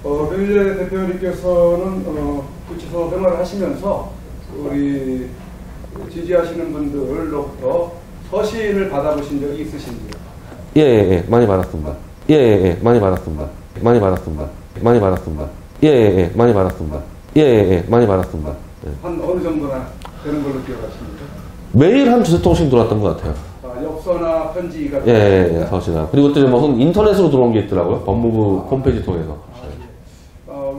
류일래 대표님께서는 구치소 생활을 하시면서 우리 지지하시는 분들로부터 서신을 받아보신 적이 있으신지요? 예, 많이 받았습니다. 예, 많이 받았습니다. 많이 받았습니다. 많이 받았습니다. 예, 많이 받았습니다. 예, 많이 받았습니다. 한 어느 정도나 되는 걸로 기억하십니까? 매일 한 두세 통씩 들어왔던 것 같아요. 엽서나 편지가. 예, 서신아. 그리고 또 무슨 인터넷으로 들어온 게 있더라고요. 법무부 홈페이지 통해서.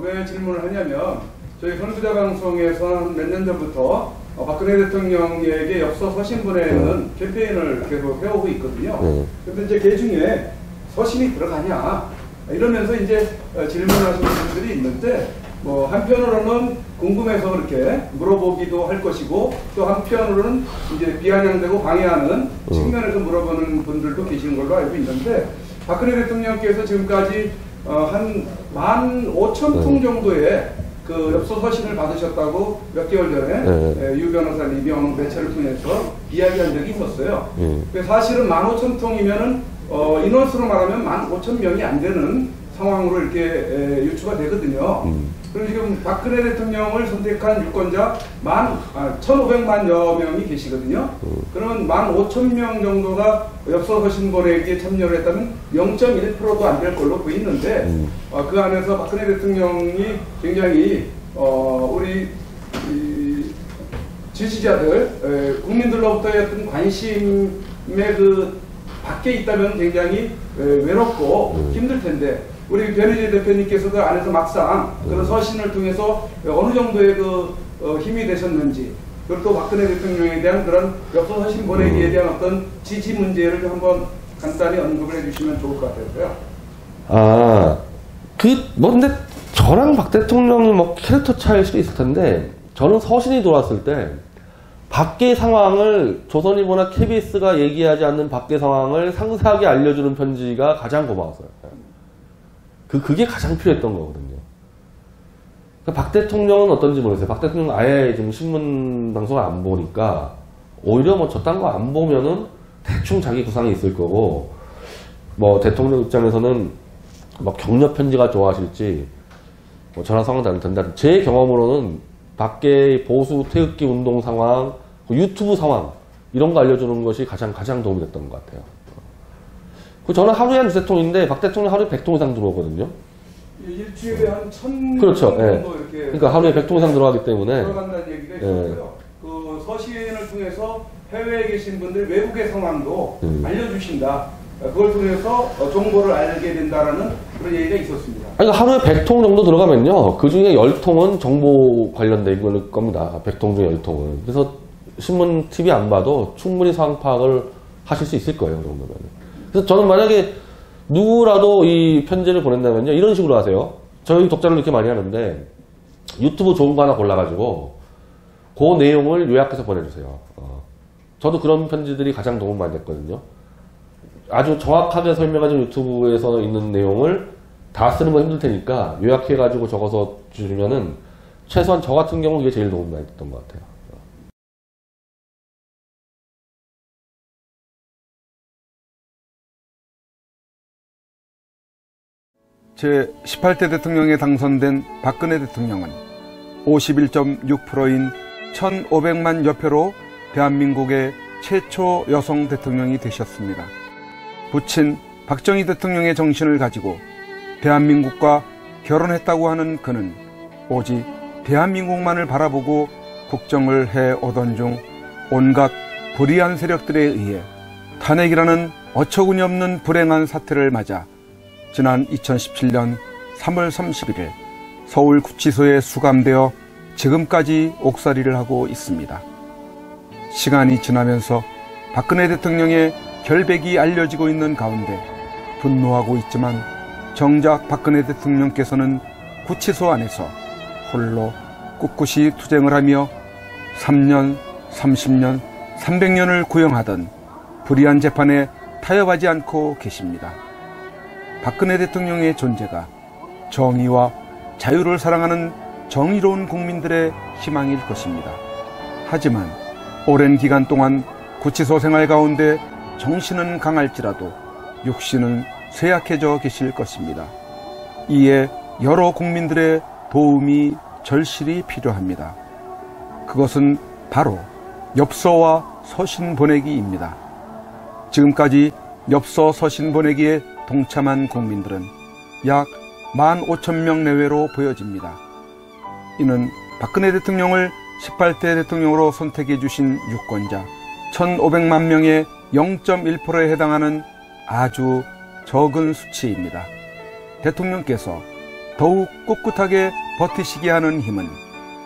왜 질문을 하냐면 저희 선구자 방송에서 몇 년 전부터 박근혜 대통령에게 엽서 서신 보내는 캠페인을 계속 해오고 있거든요. 근데 이제 그 중에 서신이 들어가냐 이러면서 이제 질문하시는 분들이 있는데 뭐 한편으로는 궁금해서 그렇게 물어보기도 할 것이고 또 한편으로는 이제 비아냥되고 방해하는 측면에서 물어보는 분들도 계시는 걸로 알고 있는데 박근혜 대통령께서 지금까지 한 15,000통 정도의 그 엽서 서신을 받으셨다고 몇 개월 전에 유 변호사님이 어느 매체를 통해서 이야기한 적이 있었어요. 사실은 15,000통이면은 인원수로 말하면 15,000명이 안 되는 상황으로 이렇게 유추가 되거든요. 그럼 지금 박근혜 대통령을 선택한 유권자 1,500만여 명이 계시거든요. 그러면 15,000명 정도가 엽서 서신 보내기에 참여를 했다면 0.1%도 안 될 걸로 보이는데 그 안에서 박근혜 대통령이 굉장히 우리 지지자들, 국민들로부터의 어떤 관심의 그 밖에 있다면 굉장히 외롭고 힘들 텐데 우리 변희재 대표님께서도 안에서 막상 그런 서신을 통해서 어느 정도의 그 힘이 되셨는지 그리고 또 박근혜 대통령에 대한 그런 엽서 서신 보내기에 대한 어떤 지지 문제를 한번 간단히 언급을 해주시면 좋을 것 같아서요. 근데 저랑 박 대통령이 뭐 캐릭터 차이일 수도 있을 텐데 저는 서신이 들어왔을 때 밖의 상황을 조선일보나 KBS가 얘기하지 않는 밖의 상황을 상세하게 알려주는 편지가 가장 고마웠어요. 그게 가장 필요했던 거거든요. 박 대통령은 어떤지 모르겠어요. 박 대통령은 아예 지금 신문 방송을 안 보니까 오히려 뭐 저딴 거 안 보면은 대충 자기 구상이 있을 거고 뭐 대통령 입장에서는 뭐 격려 편지가 좋아하실지 뭐 저랑 상황도 안 된다. 제 경험으로는 밖의 보수 태극기 운동 상황, 유튜브 상황 이런 거 알려주는 것이 가장 도움이 됐던 것 같아요. 저는 하루에 한 두세 통인데 박 대통령 하루에 100통 이상 들어오거든요. 일주일에 한 1,000통 그렇죠. 정도 이렇게 그러니까 하루에 100통 이상 들어가기 때문에 들어간다는 얘기가 있었고요. 그 서신을 통해서 해외에 계신 분들 외국의 상황도 알려주신다. 그걸 통해서 정보를 알게 된다라는 그런 얘기가 있었습니다. 그러니까 하루에 100통 정도 들어가면요. 그 중에 10통은 정보 관련된 겁니다. 100통 중에 10통은. 그래서 신문, TV 안 봐도 충분히 상황 파악을 하실 수 있을 거예요. 그 정도면. 그래서 저는 만약에 누구라도 이 편지를 보낸다면요. 이런 식으로 하세요. 저희 독자를 이렇게 많이 하는데 유튜브 좋은 거 하나 골라가지고 그 내용을 요약해서 보내주세요. 저도 그런 편지들이 가장 도움 많이 됐거든요. 아주 정확하게 설명해준 유튜브에서 있는 내용을 다 쓰는 건 힘들 테니까 요약해가지고 적어서 주시면은 최소한 저 같은 경우는 이게 제일 도움 많이 됐던 것 같아요. 제18대 대통령에 당선된 박근혜 대통령은 51.6%인 1,500만여 표로 대한민국의 최초 여성 대통령이 되셨습니다. 부친 박정희 대통령의 정신을 가지고 대한민국과 결혼했다고 하는 그는 오직 대한민국만을 바라보고 국정을 해오던 중 온갖 불의한 세력들에 의해 탄핵이라는 어처구니 없는 불행한 사태를 맞아 지난 2017년 3월 31일 서울 구치소에 수감되어 지금까지 옥살이를 하고 있습니다. 시간이 지나면서 박근혜 대통령의 결백이 알려지고 있는 가운데 분노하고 있지만 정작 박근혜 대통령께서는 구치소 안에서 홀로 꿋꿋이 투쟁을 하며 3년, 30년, 300년을 구형하던 불의한 재판에 타협하지 않고 계십니다. 박근혜 대통령의 존재가 정의와 자유를 사랑하는 정의로운 국민들의 희망일 것입니다. 하지만 오랜 기간 동안 구치소 생활 가운데 정신은 강할지라도 육신은 쇠약해져 계실 것입니다. 이에 여러 국민들의 도움이 절실히 필요합니다. 그것은 바로 엽서와 서신 보내기입니다. 지금까지 엽서 서신 보내기에 동참한 국민들은 약 15,000명 내외로 보여집니다. 이는 박근혜 대통령을 18대 대통령으로 선택해 주신 유권자 1,500만 명의 0.1%에 해당하는 아주 적은 수치입니다. 대통령께서 더욱 꿋꿋하게 버티시게 하는 힘은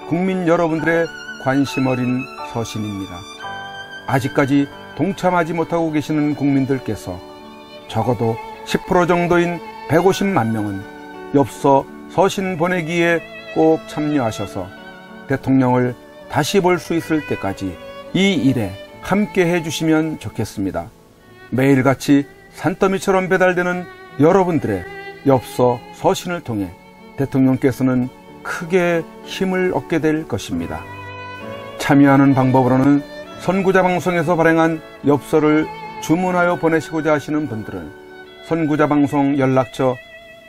국민 여러분들의 관심 어린 서신입니다. 아직까지 동참하지 못하고 계시는 국민들께서 적어도 10% 정도인 150만 명은 엽서 서신 보내기에 꼭 참여하셔서 대통령을 다시 볼 수 있을 때까지 이 일에 함께 해주시면 좋겠습니다. 매일같이 산더미처럼 배달되는 여러분들의 엽서 서신을 통해 대통령께서는 크게 힘을 얻게 될 것입니다. 참여하는 방법으로는 선구자 방송에서 발행한 엽서를 주문하여 보내시고자 하시는 분들은 선구자 방송 연락처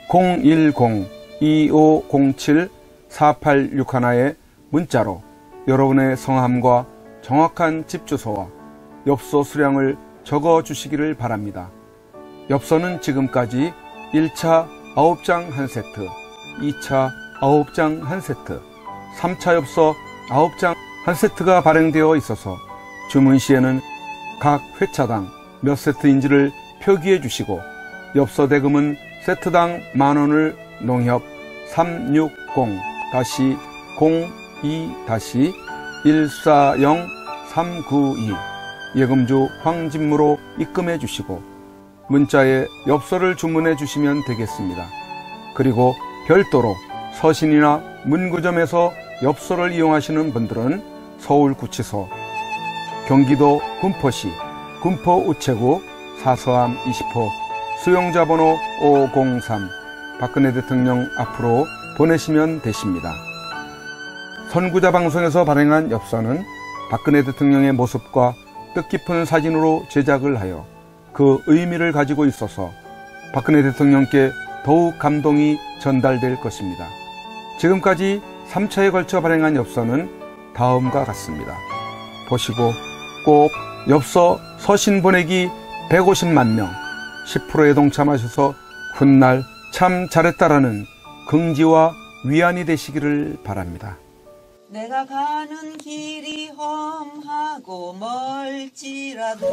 010-2507-4861에 문자로 여러분의 성함과 정확한 집 주소와 엽서 수량을 적어 주시기를 바랍니다. 엽서는 지금까지 1차 9장 1세트, 2차 9장 1세트, 3차 엽서 9장 1세트가 발행되어 있어서 주문 시에는 각 회차당 몇 세트인지를 표기해 주시고 엽서 대금은 세트당 만원을 농협 360-02-140-392 예금주 황진무로 입금해 주시고 문자에 엽서를 주문해 주시면 되겠습니다. 그리고 별도로 서신이나 문구점에서 엽서를 이용하시는 분들은 서울구치소, 경기도 군포시 군포우체구 사서함 20호 수용자 번호 503 박근혜 대통령 앞으로 보내시면 되십니다. 선구자 방송에서 발행한 엽서는 박근혜 대통령의 모습과 뜻깊은 사진으로 제작을 하여 그 의미를 가지고 있어서 박근혜 대통령께 더욱 감동이 전달될 것입니다. 지금까지 3차에 걸쳐 발행한 엽서는 다음과 같습니다. 보시고 꼭 엽서 서신 보내기 150만 명 10%에 동참하셔서 훗날 참 잘했다라는 긍지와 위안이 되시기를 바랍니다. 내가 가는 길이 험하고 멀지라도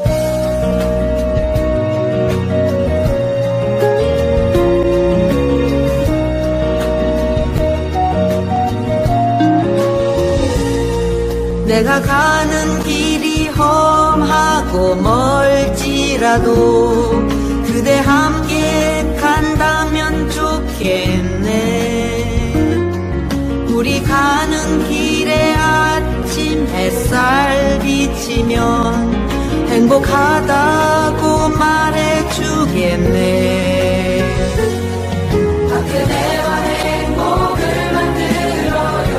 내가 가는 길이 험하고 멀지라도 그대 함께 간다면 좋겠네. 우리 가는 길에 아침 햇살 비치면 행복하다고 말해주겠네. 그대와 행복을 만들어요.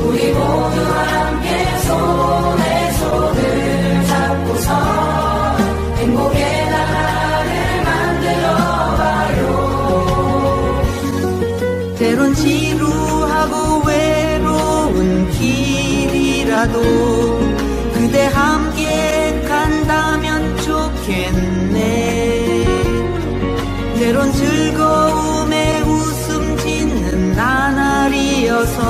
우리 모두 함께 손에 손을 잡고서 행복의 나라를 만들어봐요. 때론 지루하고 외로운 길이라도 그대 함께 간다면 좋겠네. 때론 즐거움에 웃음 짓는 나날이어서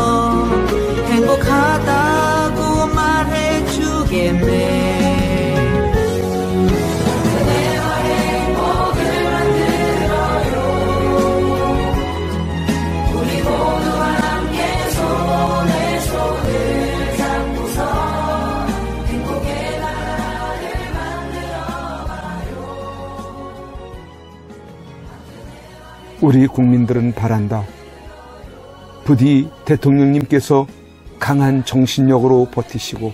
행복하다고 말해주겠네. 그대와 행복을 만들어요. 우리 모두 함께 손에 손을 잡고서 행복의 나라를 만들어봐요. 우리 국민들은 바란다. 부디 대통령님께서 강한 정신력으로 버티시고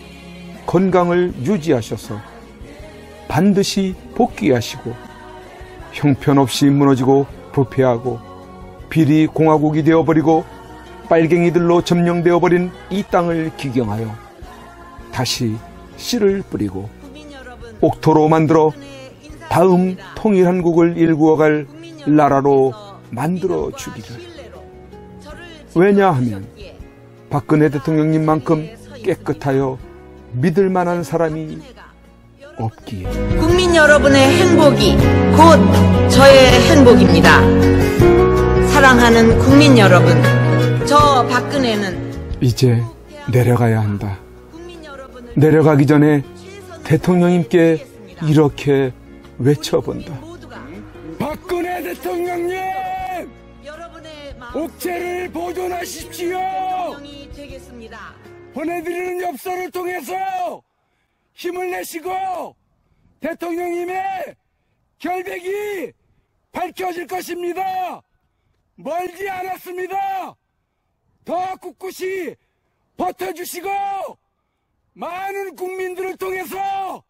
건강을 유지하셔서 반드시 복귀하시고 형편없이 무너지고 부패하고 비리 공화국이 되어버리고 빨갱이들로 점령되어버린 이 땅을 기경하여 다시 씨를 뿌리고 옥토로 만들어 다음 통일한국을 일구어갈 나라로 만들어 주기를. 왜냐하면 박근혜 대통령님만큼 깨끗하여 믿을 만한 사람이 없기에. 국민 여러분의 행복이 곧 저의 행복입니다. 사랑하는 국민 여러분, 저 박근혜는 이제 내려가야 한다. 내려가기 전에 대통령님께 이렇게 외쳐본다. 박근혜 대통령님! 옥체를 보존하십시오! 보내드리는 엽서를 통해서 힘을 내시고 대통령님의 결백이 밝혀질 것입니다. 멀지 않았습니다. 더 꿋꿋이 버텨주시고 많은 국민들을 통해서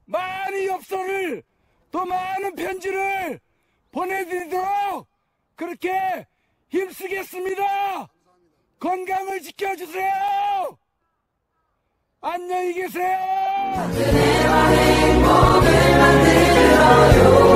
많은 엽서를 또 많은 편지를 보내드리도록 그렇게 힘쓰겠습니다. 건강을 지켜주세요. 안녕히 계세요. 박근혜와 행복을 만들어요.